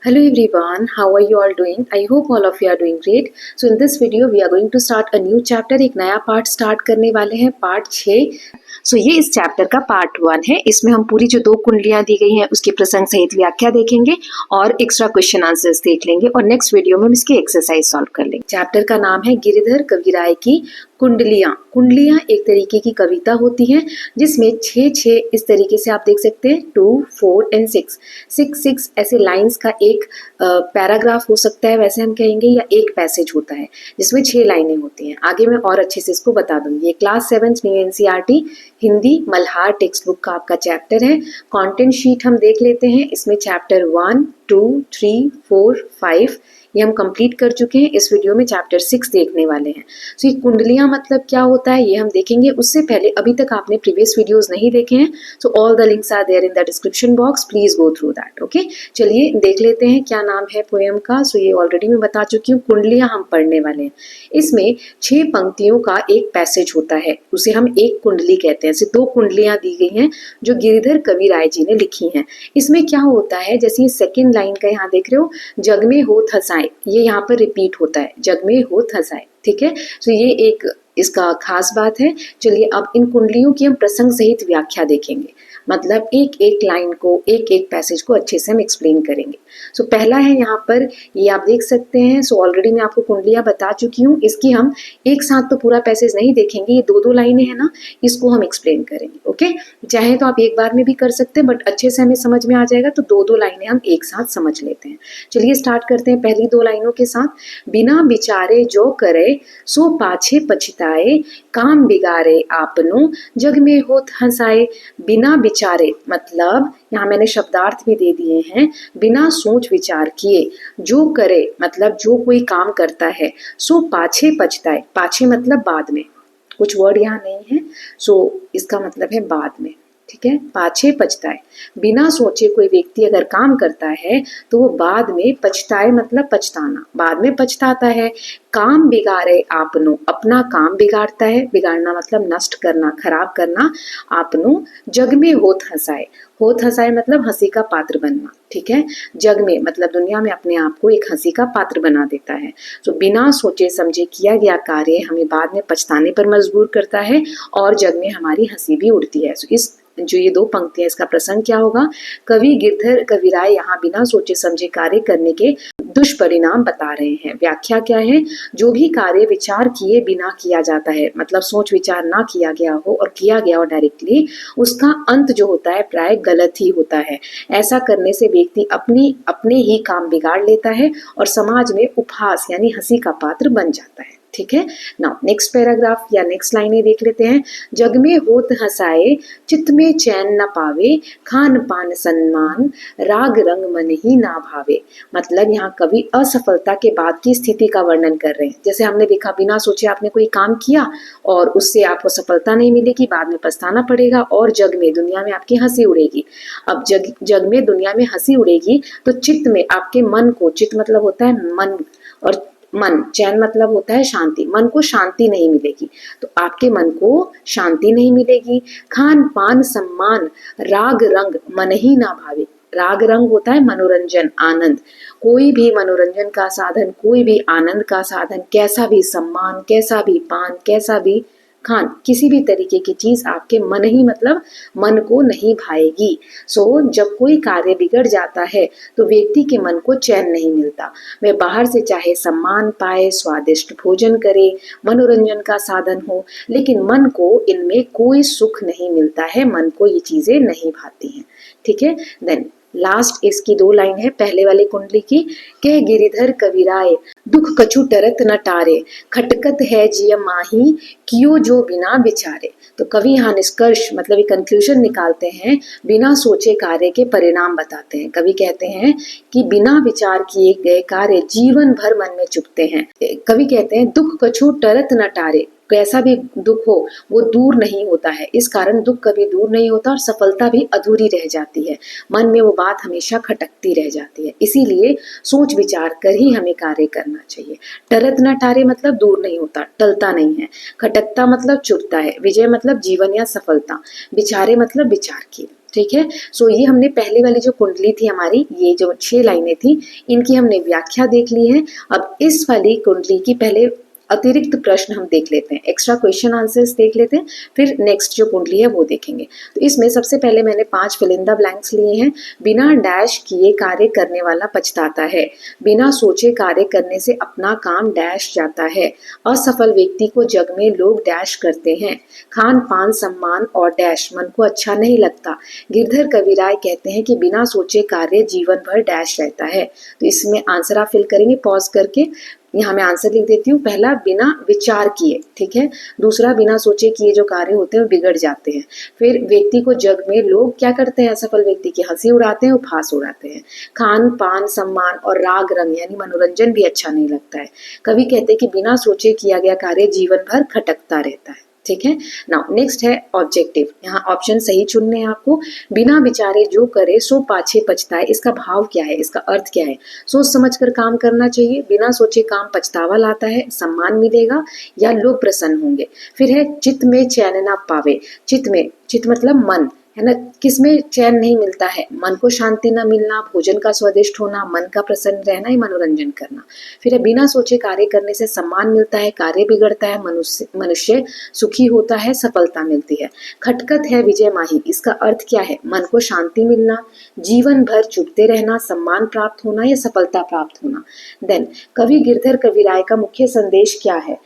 Hello everyone, how are you all doing? I hope all of you are doing great. So in this video we are going to start a new chapter. एक नया part start करने वाले हैं, part 6। सो ये इस chapter का part 1 है। इसमें हम पूरी जो 2 कुंडलियां दी गई हैं उसकी प्रसंग सहित व्याख्या देखेंगे और एक्स्ट्रा क्वेश्चन आंसर्स देख लेंगे और नेक्स्ट वीडियो में हम इसकी एक्सरसाइज सॉल्व कर लेंगे। चैप्टर का नाम है गिरिधर कविराय की कुंडलियां। कुंडलियां एक तरीके की कविता होती है जिसमें 6 इस तरीके से आप देख सकते हैं 2, 4 एंड 6 ऐसे लाइंस का एक पैराग्राफ हो सकता है, वैसे हम कहेंगे, या एक पैसेज होता है जिसमें 6 लाइनें होती हैं। आगे मैं और अच्छे से इसको बता दूंगी। ये class 7 new NCERT Hindi Malhar text book का आपका चैप्टर है। कंटेंट शीट हम देख लेते हैं। इसमें चैप्टर 1, 2, 3, 4, 5 ये हम कंप्लीट कर चुके हैं। इस वीडियो में चैप्टर 6 देखने वाले हैं। सो ये कुंडलियां मतलब क्या होता है ये हम देखेंगे। उससे पहले अभी तक आपने प्रीवियस वीडियोस नहीं देखे हैं so all the links are there in the description box, please go through that. Okay, चलिए देख लेते हैं क्या नाम है पोएम का। सो ये ऑलरेडी मैं बता चुकी हूँ, कुंडलियां हम पढ़ने वाले हैं। इसमें 6 पंक्तियों का एक पैसेज होता है, उसे हम एक कुंडली कहते हैं। 2 कुंडलियां दी गई हैं जो गिरिधर कविराय जी ने लिखी हैं। इसमें क्या होता है, जैसे ये सेकेंड लाइन का यहाँ देख रहे हो, जग में होत हंसाए, ये यहाँ पर रिपीट होता है, जग में होत हंसाए। ठीक है, तो ये एक इसका खास बात है। चलिए अब इन कुंडलियों की हम प्रसंग सहित व्याख्या देखेंगे, मतलब एक एक लाइन को, एक एक पैसेज को अच्छे से हम एक्सप्लेन करेंगे। सो पहला है यहाँ पर, ये आप देख सकते हैं। सो ऑलरेडी मैं आपको कुंडलियां बता चुकी हूँ। इसकी हम एक साथ तो पूरा पैसेज नहीं देखेंगे, ये 2 लाइनें हैं ना, इसको हम एक्सप्लेन करेंगे। ओके, चाहे तो आप एक बार में भी कर सकते हैं, बट अच्छे से हमें समझ में आ जाएगा तो 2 लाइनें हम एक साथ समझ लेते हैं। चलिए स्टार्ट करते हैं पहली 2 लाइनों के साथ। बिना विचारे जो करे सो पाछे पछताए, काम बिगाड़े आपनो जग में होत हंसाए। बिना विचारे मतलब यहाँ मैंने शब्दार्थ भी दे दिए हैं, बिना सोच विचार किए। जो करे मतलब जो कोई काम करता है, सो पाछे पछताए, पाछे मतलब बाद में, कुछ वर्ड यहाँ नहीं है, सो इसका मतलब है बाद में। ठीक है, पाछे पछताए, बिना सोचे कोई व्यक्ति अगर काम करता है तो वो बाद में पछताए मतलब पछताना, बाद में पछताता है। काम बिगाड़े आपनो, अपना काम बिगाड़ता है, बिगाड़ना मतलब नष्ट करना, खराब करना। आपनो जग में होत हंसाए, होत हंसाए मतलब हंसी का पात्र बनना। ठीक है, जग में मतलब दुनिया में अपने आप को एक हंसी का पात्र बना देता है। तो बिना सोचे समझे किया गया कार्य हमें बाद में पछताने पर मजबूर करता है और जग में हमारी हंसी भी उड़ती है। इस जो ये 2 पंक्तियां, इसका प्रसंग क्या होगा, कवि गिरधर कविराय यहाँ बिना सोचे समझे कार्य करने के दुष्परिणाम बता रहे हैं। व्याख्या क्या है, जो भी कार्य विचार किए बिना किया जाता है, मतलब सोच विचार ना किया गया हो और किया गया हो डायरेक्टली, उसका अंत जो होता है प्राय गलत ही होता है। ऐसा करने से व्यक्ति अपने ही काम बिगाड़ लेता है और समाज में उपहास यानी हंसी का पात्र बन जाता है। ठीक है, नाउ नेक्स्ट पैराग्राफ या नेक्स्ट लाइनें देख लेते हैं। जग में होत हंसाए, चित्त में चैन न पावे, खान पान सम्मान, राग रंग मन ही ना भावे। मतलब यहाँ कवि असफलता के बाद की स्थिति का वर्णन कर रहे हैं। जैसे हमने देखा, बिना सोचे आपने कोई काम किया और उससे आपको सफलता नहीं मिलेगी, बाद में पछताना पड़ेगा और जग में, दुनिया में आपकी हंसी उड़ेगी। अब जग में, दुनिया में हंसी उड़ेगी तो चित्त में, आपके मन को, चित्त मतलब होता है मन और मन, चैन मतलब होता है शांति, मन को शांति नहीं मिलेगी, तो आपके मन को शांति नहीं मिलेगी। खान पान सम्मान, राग रंग मन ही ना भावे। राग रंग होता है मनोरंजन, आनंद। कोई भी मनोरंजन का साधन, कोई भी आनंद का साधन, कैसा भी सम्मान, कैसा भी पान, कैसा भी खान, किसी भी तरीके की चीज आपके मन ही मतलब मन को नहीं भाएगी। सो जब कोई कार्य बिगड़ जाता है तो व्यक्ति के मन को चैन नहीं मिलता। वह बाहर से चाहे सम्मान पाए, स्वादिष्ट भोजन करे, मनोरंजन का साधन हो, लेकिन मन को इनमें कोई सुख नहीं मिलता है, मन को ये चीजें नहीं भाती हैं। ठीक है, देन लास्ट इसकी 2 लाइन है पहले वाली कुंडली की। कह गिरिधर कविराय दुख कछु टरत न टारे, खटकत है जिय माही कियो जो बिना विचारे। तो कवि यहाँ निष्कर्ष मतलब एक कंक्लूजन निकालते हैं, बिना सोचे कार्य के परिणाम बताते हैं। कवि कहते हैं कि बिना विचार किए गए कार्य जीवन भर मन में चुभते हैं। कवि कहते हैं दुख कछु टरत न टारे, कैसा भी दुख हो वो दूर नहीं होता है, इस कारण दुख कभी दूर नहीं होता और सफलता भी अधूरी रह जाती है। मन में वो बात हमेशा खटकती रह जाती है, इसीलिए सोच विचार कर ही हमें कार्य करना चाहिए। टरत न टारे मतलब दूर नहीं होता, टलता नहीं है। खटकता मतलब चुभता है। विजय मतलब जीवन या सफलता। विचारे मतलब विचार किए। ठीक है। सो ये हमने पहले वाली जो कुंडली थी हमारी, ये जो 6 लाइनें थी, इनकी हमने व्याख्या देख ली है। अब इस वाली कुंडली की पहले अतिरिक्त प्रश्न हम देख लेते हैं, एक्स्ट्रा क्वेश्चन आंसर्स देख लेते हैं, फिर नेक्स्ट जो कुंडली है वो देखेंगे। तो इसमें सबसे पहले मैंने 5 फिल इन द ब्लैंक्स लिए हैं। बिना डैश किए कार्य करने वाला पछताता है, बिना सोचे कार्य करने से अपना काम डैश जाता है, असफल व्यक्ति को जग में लोग डैश करते हैं, खान पान सम्मान और डैश मन को अच्छा नहीं लगता। गिरधर कविराय कहते हैं कि बिना सोचे कार्य जीवन भर डैश रहता है। तो इसमें आंसर आप फिल करेंगे पॉज करके। यहाँ मैं आंसर लिख देती हूँ। पहला, बिना विचार किए, ठीक है। दूसरा, बिना सोचे किए जो कार्य होते हैं वो बिगड़ जाते हैं। फिर, व्यक्ति को जग में लोग क्या करते हैं, असफल व्यक्ति की हंसी उड़ाते हैं, उपहास उड़ाते हैं। खान पान सम्मान और राग रंग यानी मनोरंजन भी अच्छा नहीं लगता है। कवि कहते हैं कि बिना सोचे किया गया कार्य जीवन भर खटकता रहता है, ठीक है। नाउ नेक्स्ट है ऑब्जेक्टिव। यहाँ ऑप्शन सही चुनने हैं आपको। बिना विचारे जो करे सो पाछे पछताए, इसका भाव क्या है, इसका अर्थ क्या है। सोच समझकर काम करना चाहिए, बिना सोचे काम पछतावा लाता है, सम्मान मिलेगा या लोग प्रसन्न होंगे। फिर है चित्त में चैन ना पावे, चित्त मतलब मन है ना, किसमें चैन नहीं मिलता है, मन को शांति न मिलना, भोजन का स्वादिष्ट होना, मन का प्रसन्न रहना या मनोरंजन करना। फिर है बिना सोचे कार्य करने से सम्मान मिलता है, कार्य बिगड़ता है, मनुष्य सुखी होता है, सफलता मिलती है। खटकत है विजय माही, इसका अर्थ क्या है, मन को शांति मिलना, जीवन भर चुभते रहना, सम्मान प्राप्त होना या सफलता प्राप्त होना। देन कवि गिरधर कविराय का मुख्य संदेश क्या है।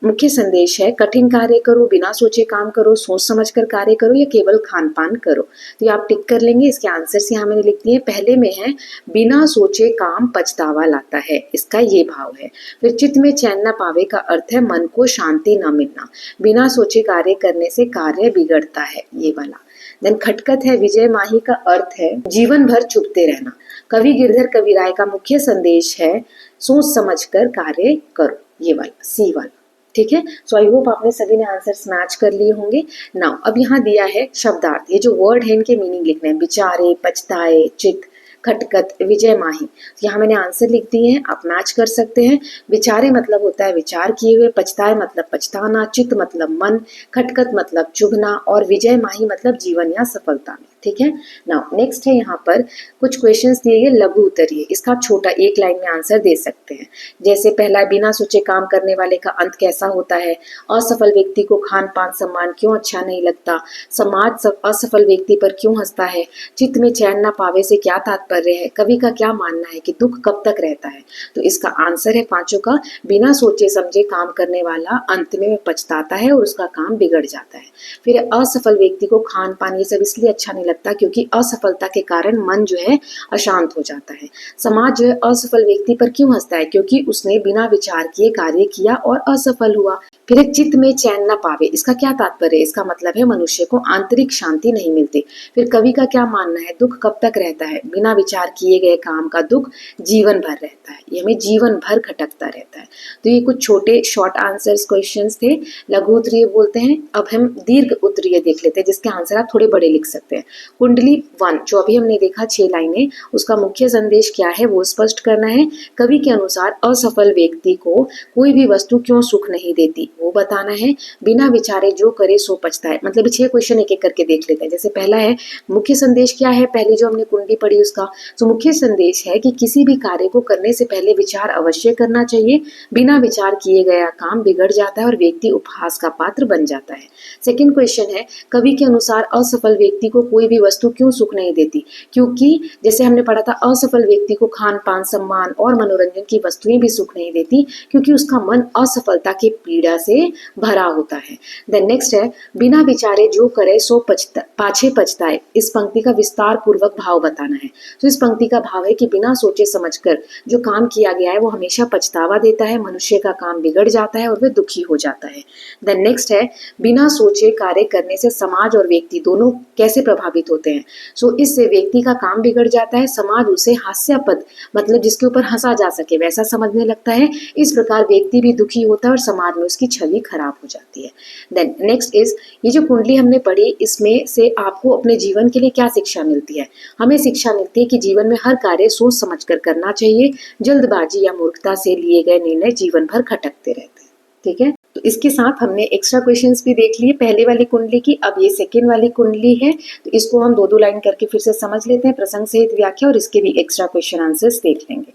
मुख्य संदेश है कठिन कार्य करो, बिना सोचे काम करो, सोच समझकर कार्य करो या केवल खान पान करो। तो ये आप टिक कर लेंगे। इसके आंसर्स यहाँ मैंने लिख दिए। पहले में है बिना सोचे काम पछतावा लाता है, इसका ये भाव है। फिर चित्त में चैन न पावे का अर्थ है मन को शांति न मिलना, बिना सोचे कार्य करने से कार्य बिगड़ता है, ये वाला। देन खटकत है विजय माही का अर्थ है जीवन भर चुभते रहना। कवि गिरधर कविराय का मुख्य संदेश है सोच समझकर कार्य करो, ये वाला, सी वाला, ठीक है। सो आई होप आपने सभी ने आंसर्स मैच कर लिए होंगे। नाउ अब यहाँ दिया है शब्दार्थ, ये जो वर्ड है इनके मीनिंग लिखने हैं। विचारे, पछताए, चित्त, खटकत, विजय माही। यहाँ मैंने आंसर लिख दिए हैं, आप मैच कर सकते हैं। विचारे मतलब होता है विचार किए हुए, पछताए मतलब पछताना, चित्त मतलब मन, खटकत मतलब चुभना और विजय माही मतलब जीवन या सफलता में, ठीक है। नाउ नेक्स्ट है यहाँ पर कुछ क्वेश्चंस दिए गए लघु उत्तरीय, इसका आप छोटा एक लाइन में आंसर दे सकते हैं। जैसे पहला, बिना सोचे काम करने वाले का अंत कैसा होता है, असफल व्यक्ति को खान पान सम्मान क्यों अच्छा नहीं लगता, समाज असफल व्यक्ति पर क्यों हंसता है, चित्त में चैन न पावे से क्या तात्पर्य है, कवि का क्या मानना है कि दुख कब तक रहता है। तो इसका आंसर है पांचों का, बिना सोचे समझे काम करने वाला अंत में पछताता है और उसका काम बिगड़ जाता है। फिर असफल व्यक्ति को खान पान ये सब इसलिए अच्छा नहीं लगता क्योंकि असफलता के कारण मन जो है अशांत हो जाता है। समाज जो है असफल व्यक्ति पर क्यों हंसता है, क्योंकि उसने बिना विचार किए कार्य किया और असफल हुआ। फिर चित्त में चैन न पावे, इसका क्या तात्पर्य है, इसका मतलब है मनुष्य को आंतरिक शांति नहीं मिलती। फिर कवि का क्या मानना है, दुख कब तक रहता है, बिना विचार किए गए काम का दुख जीवन भर रहता है, ये हमें जीवन भर खटकता रहता है। तो ये कुछ छोटे शॉर्ट आंसर्स क्वेश्चंस थे, लघु उत्तरीय बोलते हैं। अब हम दीर्घ उत्तरीय देख लेते हैं जिसके आंसर आप थोड़े बड़े लिख सकते हैं। कुंडली 1 जो अभी हमने देखा 6 लाइनें, उसका मुख्य संदेश क्या है वो स्पष्ट करना है। कवि के अनुसार असफल व्यक्ति को कोई भी वस्तु क्यों सुख नहीं देती वो बताना है। बिना विचारे जो करे सो पछताए, मतलब 6 क्वेश्चन एक एक करके देख लेते हैं। जैसे पहला है मुख्य संदेश क्या है, पहले जो हमने कुंडली पढ़ी उसका। तो मुख्य संदेश है कि किसी भी कार्य को करने से पहले विचार अवश्य करना चाहिए, बिना विचार किए गया काम बिगड़ जाता है और व्यक्ति उपहास का पात्र बन जाता है। सेकंड क्वेश्चन है कवि के अनुसार असफल व्यक्ति को कोई भी वस्तु क्यों सुख नहीं देती, क्योंकि जैसे हमने पढ़ा था असफल व्यक्ति को खान पान सम्मान और मनोरंजन की वस्तुएं भी सुख नहीं देती क्योंकि उसका मन असफलता की पीड़ा से भरा होता है। देन नेक्स्ट है बिना विचारे जो करे सो पाछे पछताए, इस पंक्ति का विस्तार पूर्वक भाव बताना है। तो इस पंक्ति का भाव है कि बिना सोचे समझकर जो काम किया गया है वो हमेशा पछतावा देता है, मनुष्य का काम बिगड़ जाता है और वह दुखी हो जाता है। देन नेक्स्ट है बिना सोचे कार्य करने से समाज और व्यक्ति दोनों कैसे प्रभावित होते हैं। सो इससे व्यक्ति का काम बिगड़ जाता है, समाज उसे हास्यास्पद मतलब जिसके ऊपर हंसा जा सके वैसा समझने लगता है। इस प्रकार व्यक्ति भी दुखी होता है और समाज में उसकी छवि खराब हो जाती है। देन नेक्स्ट इज ये जो कुंडली हमने पढ़ी इसमें से आपको अपने जीवन के लिए क्या शिक्षा मिलती है। हमें शिक्षा मिलती है कि जीवन में हर कार्य सोच समझकर करना चाहिए, जल्दबाजी या मूर्खता से लिए गए निर्णय जीवन भर खटकते रहते हैं। ठीक है। तो इसके साथ हमने एक्स्ट्रा क्वेश्चंस भी देख लिए पहले वाली कुंडली की। अब ये सेकेंड वाली कुंडली है, तो इसको हम दो दो लाइन करके फिर से समझ लेते हैं, प्रसंग सहित व्याख्या और इसके भी एक्स्ट्रा क्वेश्चन आंसर्स देख लेंगे।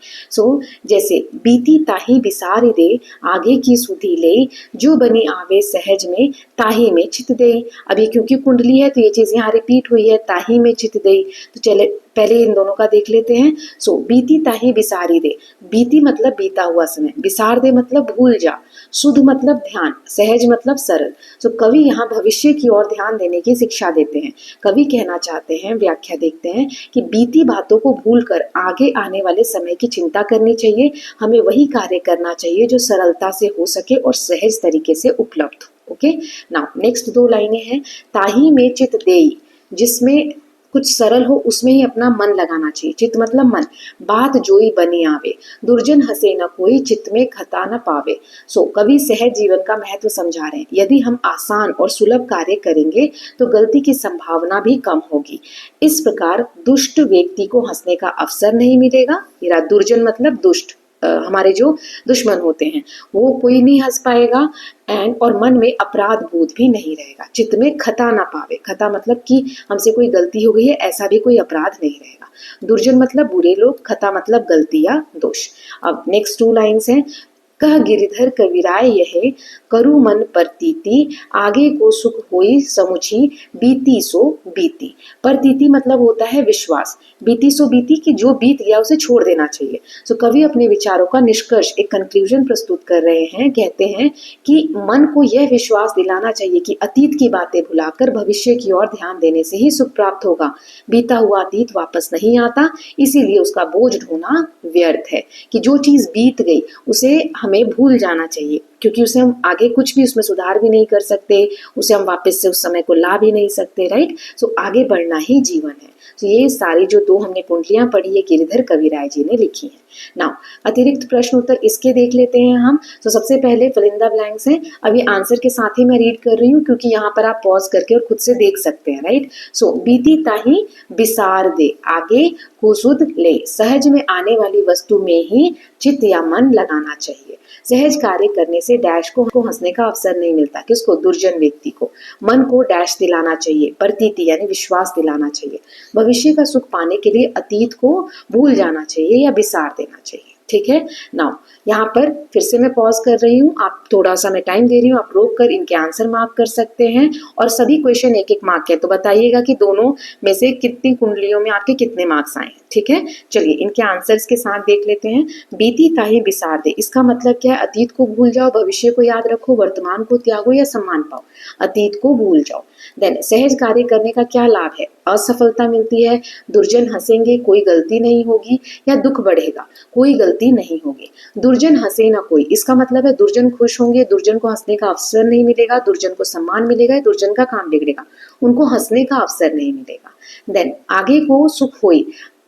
जैसे बीती ताही बिसारी दे, आगे की सुधी ले, जो बनी आवे सहज में, ताही में चित दे। अभी क्योंकि कुंडली है तो ये चीज यहाँ रिपीट हुई है, ताही में चित दे। तो चले पहले इन दोनों का देख लेते हैं। बीती ताही बिसारी दे, बीती मतलब बीता हुआ समय, बिसार दे मतलब भूल जा, शुद्ध मतलब ध्यान, सहज मतलब सरल। कवि यहाँ भविष्य की ओर ध्यान देने की शिक्षा देते हैं। कवि कहना चाहते हैं, व्याख्या देखते हैं कि बीती बातों को भूलकर आगे आने वाले समय की चिंता करनी चाहिए। हमें वही कार्य करना चाहिए जो सरलता से हो सके और सहज तरीके से उपलब्ध हो। ओके, नाउ नेक्स्ट दो लाइनें हैं। ताही में चित देई, जिसमें कुछ सरल हो उसमें ही अपना मन लगाना चाहिए। चित मतलब मन। बात जोई बनी आवे, दुर्जन हंसे न कोई, चित में खता न पावे। कवि सहज जीवन का महत्व समझा रहे हैं। यदि हम आसान और सुलभ कार्य करेंगे तो गलती की संभावना भी कम होगी। इस प्रकार दुष्ट व्यक्ति को हंसने का अवसर नहीं मिलेगा। मेरा दुर्जन मतलब दुष्ट, हमारे जो दुश्मन होते हैं वो कोई नहीं हंस पाएगा, और मन में अपराध बोध भी नहीं रहेगा। चित्त में खता ना पावे, खता मतलब कि हमसे कोई गलती हो गई है, ऐसा भी कोई अपराध नहीं रहेगा। दुर्जन मतलब बुरे लोग, खता मतलब गलती या दोष। अब नेक्स्ट टू लाइन्स हैं। कह गिरिधर कविराय यह, करु मन प्रतीति, आगे को सुख होई समुची, बीती सो बीती। प्रतीति मतलब होता है विश्वास, बीती सो बीती कि जो बीत गया उसे छोड़ देना चाहिए। कवि अपने विचारों का निष्कर्ष, एक कंक्लूजन प्रस्तुत कर रहे हैं। कहते हैं कि मन को यह विश्वास दिलाना चाहिए कि अतीत की बातें भुलाकर भविष्य की ओर ध्यान देने से ही सुख प्राप्त होगा। बीता हुआ अतीत वापस नहीं आता, इसीलिए उसका बोझ ढोना व्यर्थ है। कि जो चीज बीत गई उसे हमें भूल जाना चाहिए, क्योंकि उसे हम आगे कुछ भी उसमें सुधार भी नहीं कर सकते, उसे हम वापस से उस समय को ला भी नहीं सकते। राइट, आगे बढ़ना ही जीवन है। ये सारी जो दो हमने कुंडलियां पढ़ी है गिरिधर कविराय जी ने लिखी हैं। नाउ अतिरिक्त प्रश्न उत्तर इसके देख लेते हैं हम। सबसे पहले फिल इन द ब्लैंक्स हैं। अभी आंसर के साथ ही मैं रीड कर रही हूँ, क्योंकि यहाँ पर आप पॉज करके और खुद से देख सकते हैं। राइट, बीती ताही बिसार दे, आगे को सुध ले, सहज में आने वाली वस्तु में ही चित्त या मन लगाना चाहिए। सहज कार्य करने से डैश को हंसने का अवसर नहीं मिलता। किसको? दुर्जन व्यक्ति को। मन को डैश दिलाना चाहिए, प्रतीति यानी विश्वास दिलाना चाहिए। भविष्य का सुख पाने के लिए अतीत को भूल जाना चाहिए या बिसार देना चाहिए। ठीक है, नाउ यहाँ पर फिर से मैं पॉज कर रही हूँ, आप थोड़ा सा मैं टाइम दे रही हूँ, आप रोक कर इनके आंसर मार्क कर सकते हैं। और सभी क्वेश्चन एक एक मार्क है, तो बताइएगा कि दोनों में से कितनी कुंडलियों में आपके कितने मार्क्स आए हैं। ठीक है, चलिए इनके आंसर्स के साथ देख लेते हैं। बीती ताही बिसार दे, इसका मतलब क्या है? अतीत को भूल जाओ, भविष्य को याद रखो, वर्तमान को त्यागो या सम्मान पाओ, अतीत को भूल जाओ। देन सहज कार्य करने का क्या लाभ है? असफलता मिलती है, दुर्जन हंसेंगे, कोई गलती नहीं होगी, या दुख बढ़ेगा, कोई गलती नहीं होगी। दुर्जन हंसे ना कोई, इसका मतलब है दुर्जन खुश होंगे, दुर्जन को हंसने का अवसर नहीं मिलेगा, दुर्जन को सम्मान मिलेगा, दुर्जन का काम बिगड़ेगा, उनको हंसने का अवसर नहीं मिलेगा। देन आगे को सुख होई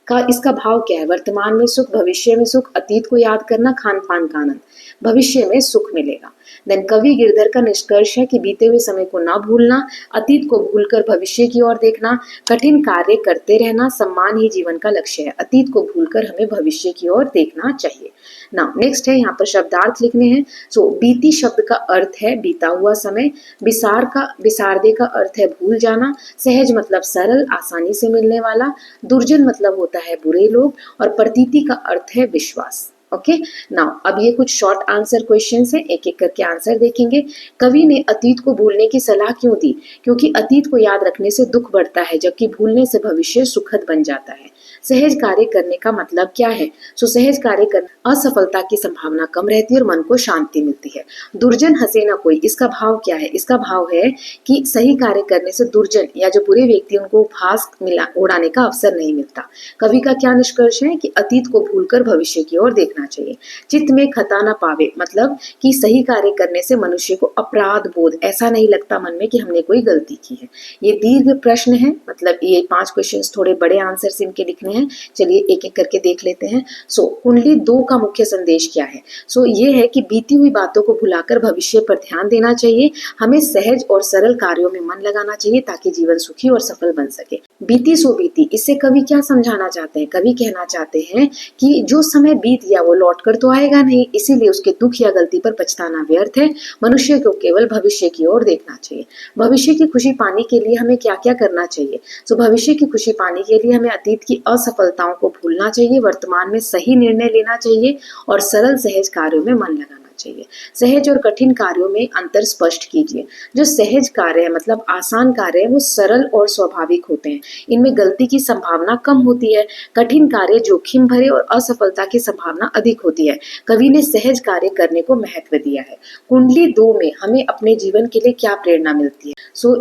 का इसका भाव क्या है? वर्तमान में सुख, भविष्य में सुख, अतीत को याद करना, खान पान का आनंद, भविष्य में सुख मिलेगा। देन कवि गिरधर का निष्कर्ष है कि बीते हुए समय को ना भूलना, अतीत को भूलकर भविष्य की ओर देखना, कठिन कार्य करते रहना, सम्मान ही जीवन का लक्ष्य है। अतीत को भूलकर हमें भविष्य की ओर देखना चाहिए। नाउ नेक्स्ट है, यहाँ पर शब्दार्थ लिखने हैं। बीती शब्द का अर्थ है बीता हुआ समय, बिसारदे का अर्थ है भूल जाना, सहज मतलब सरल, आसानी से मिलने वाला, दुर्जन मतलब होता है बुरे लोग, और प्रतीति का अर्थ है विश्वास। ओके, नाउ अब ये कुछ शॉर्ट आंसर क्वेश्चंस हैं, एक एक करके आंसर देखेंगे। कवि ने अतीत को भूलने की सलाह क्यों दी? क्योंकि अतीत को याद रखने से दुख बढ़ता है, जबकि भूलने से भविष्य सुखद बन जाता है। सहज कार्य करने का मतलब क्या है? सहज कार्य करना, असफलता की संभावना कम रहती है और मन को शांति मिलती है। दुर्जन हंसे ना कोई, इसका भाव क्या है? इसका भाव है कि सही कार्य करने से दुर्जन या जो बुरे व्यक्ति उनको उपहास उड़ाने का अवसर नहीं मिलता। कवि का क्या निष्कर्ष है कि अतीत को भूलकर भविष्य की ओर देखना चाहिए। चित्त में खता ना पावे, मतलब कि सही कार्य करने से मनुष्य को अपराध बोध ऐसा नहीं लगता मन में कि हमने कोई गलती की है। ये दीर्घ प्रश्न है, मतलब ये 5 क्वेश्चंस थोड़े बड़े आंसर इनके लिखने हैं। चलिए एक एक करके देख लेते हैं। कुंडली 2 का मुख्य संदेश क्या है? ये है कि बीती हुई बातों को भुलाकर भविष्य पर ध्यान देना चाहिए। हमें सहज और सरल कार्यों में मन लगाना चाहिए ताकि जीवन सुखी और सफल बन सके। बीती सो बीती, इससे कवि क्या समझाना चाहते हैं? कवि कहना चाहते हैं कि जो समय बीत गया वो लौट कर तो आएगा नहीं, इसीलिए उसके दुख या गलती पर पछताना व्यर्थ है। मनुष्य को केवल भविष्य की ओर देखना चाहिए। भविष्य की खुशी पाने के लिए हमें क्या क्या करना चाहिए? तो भविष्य की खुशी पाने के लिए हमें अतीत की असफलताओं को भूलना चाहिए, वर्तमान में सही निर्णय लेना चाहिए और सरल सहज कार्यों में मन लगाना चाहिए। सहज और कठिन कार्यों में अंतर स्पष्ट कीजिए। जो सहज कार्य है मतलब आसान कार्य है वो सरल और स्वाभाविक होते हैं, इनमें गलती की संभावना कम होती है। कठिन कार्य जोखिम भरे और असफलता की संभावना अधिक होती है। कवि ने सहज कार्य करने को महत्व दिया है। कुंडली 2 में हमें अपने जीवन के लिए क्या प्रेरणा मिलती है?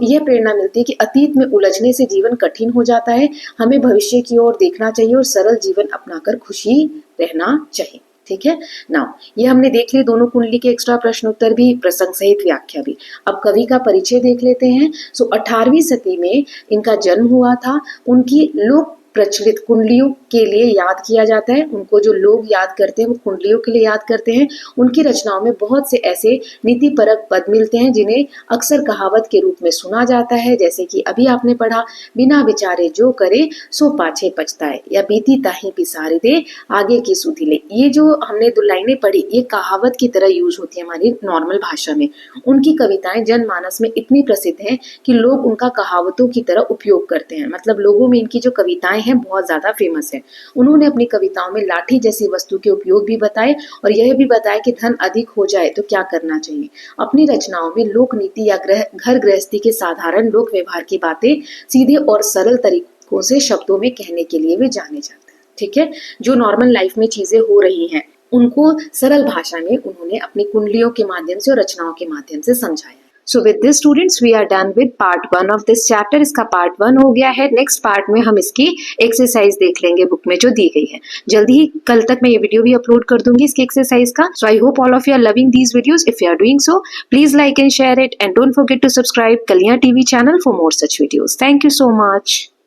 यह प्रेरणा मिलती है कि अतीत में उलझने से जीवन कठिन हो जाता है, हमें भविष्य की ओर देखना चाहिए और सरल जीवन अपनाकर खुशी रहना चाहिए। ठीक है, नाउ ये हमने देख लिए दोनों कुंडली के एक्स्ट्रा प्रश्न उत्तर भी, प्रसंग सहित व्याख्या भी। अब कवि का परिचय देख लेते हैं। 18वीं सदी में इनका जन्म हुआ था। उनकी लोक प्रचलित कुंडलियों के लिए याद किया जाता है। उनको जो लोग याद करते हैं वो कुंडलियों के लिए याद करते हैं। उनकी रचनाओं में बहुत से ऐसे नीतिपरक पद मिलते हैं जिन्हें अक्सर कहावत के रूप में सुना जाता है, जैसे कि अभी आपने पढ़ा, बिना विचारे जो करे सो पाछे पछताए, या बीती ताही पिसारे दे आगे की सुधी ले। ये जो हमने 2 लाइनें पढ़ी ये कहावत की तरह यूज होती है हमारी नॉर्मल भाषा में। उनकी कविताएं जनमानस में इतनी प्रसिद्ध हैं कि लोग उनका कहावतों की तरह उपयोग करते हैं, मतलब लोगों में इनकी जो कविताएं हैं बहुत ज्यादा फेमस है। उन्होंने अपनी कविताओं में लाठी जैसी वस्तु के उपयोग भी बताए और यह भी बताया कि धन अधिक हो जाए तो क्या करना चाहिए। अपनी रचनाओं में लोक नीति या घर गृहस्थी के साधारण लोक व्यवहार की बातें सीधे और सरल तरीकों से शब्दों में कहने के लिए भी जाने जाते हैं। ठीक है, जो नॉर्मल लाइफ में चीजें हो रही हैं उनको सरल भाषा में उन्होंने अपनी कुंडलियों के माध्यम से और रचनाओं के माध्यम से समझाया। So with this students we are done with part 1 of this chapter। इसका part 1 हो गया है। नेक्स्ट पार्ट में हम इसकी एक्सरसाइज देख लेंगे बुक में जो दी गई है। जल्दी ही कल तक मैं ये वीडियो भी अपलोड कर दूंगी इसकी एक्सरसाइज का। So I hope all of you are loving these videos। If you are doing so, please like and share it and don't forget to subscribe Kaliyan TV channel for more such videos। Thank you so much।